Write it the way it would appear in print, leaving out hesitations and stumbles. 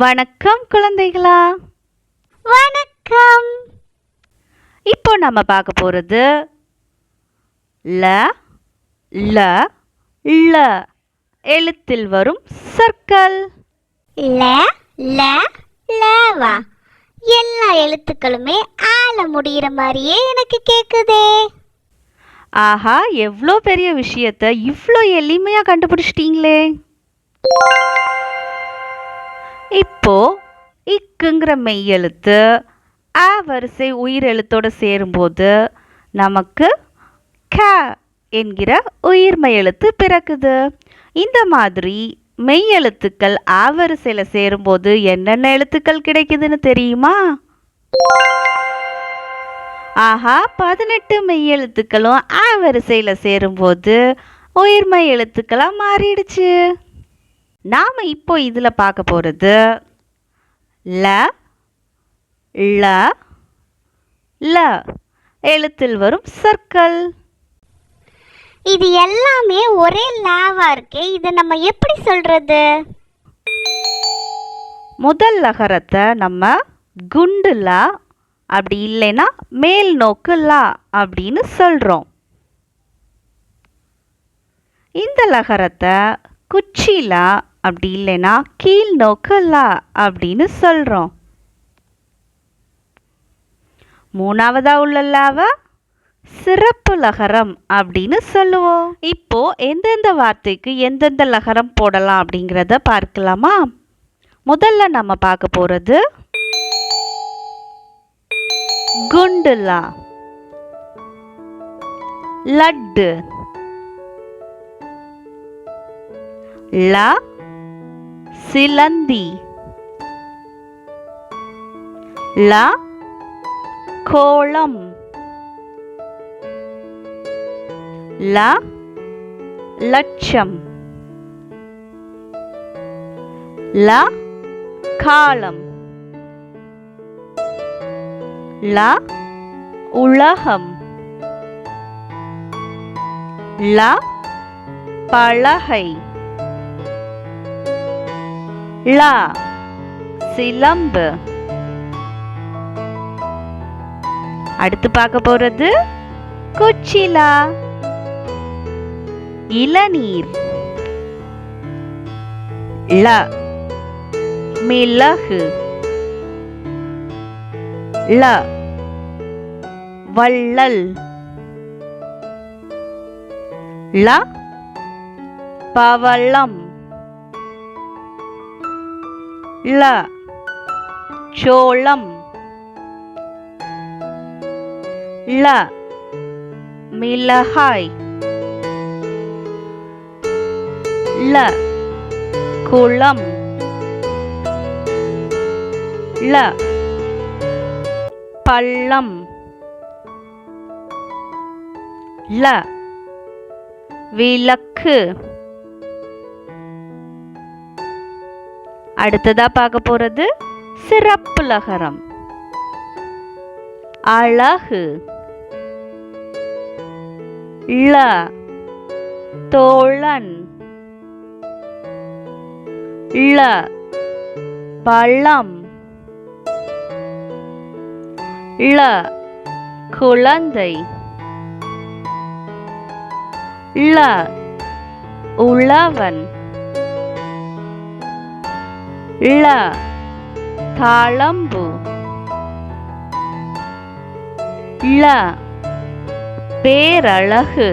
வணக்கம் குழந்தைகளா. வணக்கம். இப்போ நம்ம பார்க்க போறது ல ல ல எழுத்தில் வரும் சொற்கள். ல ல லவா எல்லா எழுத்துக்களுமே ஆல முடிகிற மாதிரியே எனக்கு கேக்குதே. ஆஹா, எவ்வளோ பெரிய விஷயத்த இவ்வளோ எளிமையா கண்டுபிடிச்சிட்டீங்களே. இப்போ இக்குங்கிற மெய் எழுத்து ஆ வரிசை உயிர் எழுத்தோட சேரும்போது நமக்கு க என்கிற உயிர்மெய் எழுத்து பிறக்குது. இந்த மாதிரி மெய் எழுத்துக்கள் ஆ வரிசையில் சேரும்போது என்னென்ன எழுத்துக்கள் கிடைக்குதுன்னு தெரியுமா? ஆஹா, 18 மெய் எழுத்துக்களும் ஆ வரிசையில் சேரும்போது உயிர்மெய் எழுத்துக்களாக மாறிடுச்சு. நாம் இப்போ இதில் பார்க்க போகிறது ல ல ல எழுத்தில் வரும் சொற்கள். இது எல்லாமே ஒரே லாவா இருக்கே, இதை நம்ம எப்படி சொல்றது? முதல் லகரத்தை நம்ம குண்டு லா, அப்படி இல்லைன்னா மேல் நோக்கு லா அப்படின்னு சொல்கிறோம். இந்த லகரத்தை குச்சிலா, அப்படி இல்லைன்னா கீழ் நோக்கு லா அப்படின்னு சொல்கிறோம். மூணாவதா உள்ள லாவை சிறப்பு லகரம் அப்படின்னு சொல்லுவோம். இப்போ எந்தெந்த வார்த்தைக்கு எந்தெந்த லகரம் போடலாம் அப்படிங்கிறத பார்க்கலாமா? முதல்ல நம்ம பார்க்க போறது குண்டுலா, லட்டு, ல சிலந்தி, ல கோலம், ல லட்சம், ல காலம், ல உலகம், ல பலகை, ல சிலம்பு. அடுத்து பார்க்க போறது குச்சிலா, இளநீர், ல மிளகு, ல வள்ளல், ல பவளம், ல சோளம், ல மிளகாய், ல குளம், ல பள்ளம், ல விளக்கு. அடுத்ததா பார்க்க போறது சிறப்பு லகரம், அழகு, ல தோழன், ல பழம், ல குழந்தை, ல உழவன், ல தாளம்பு, ல பேரழகு,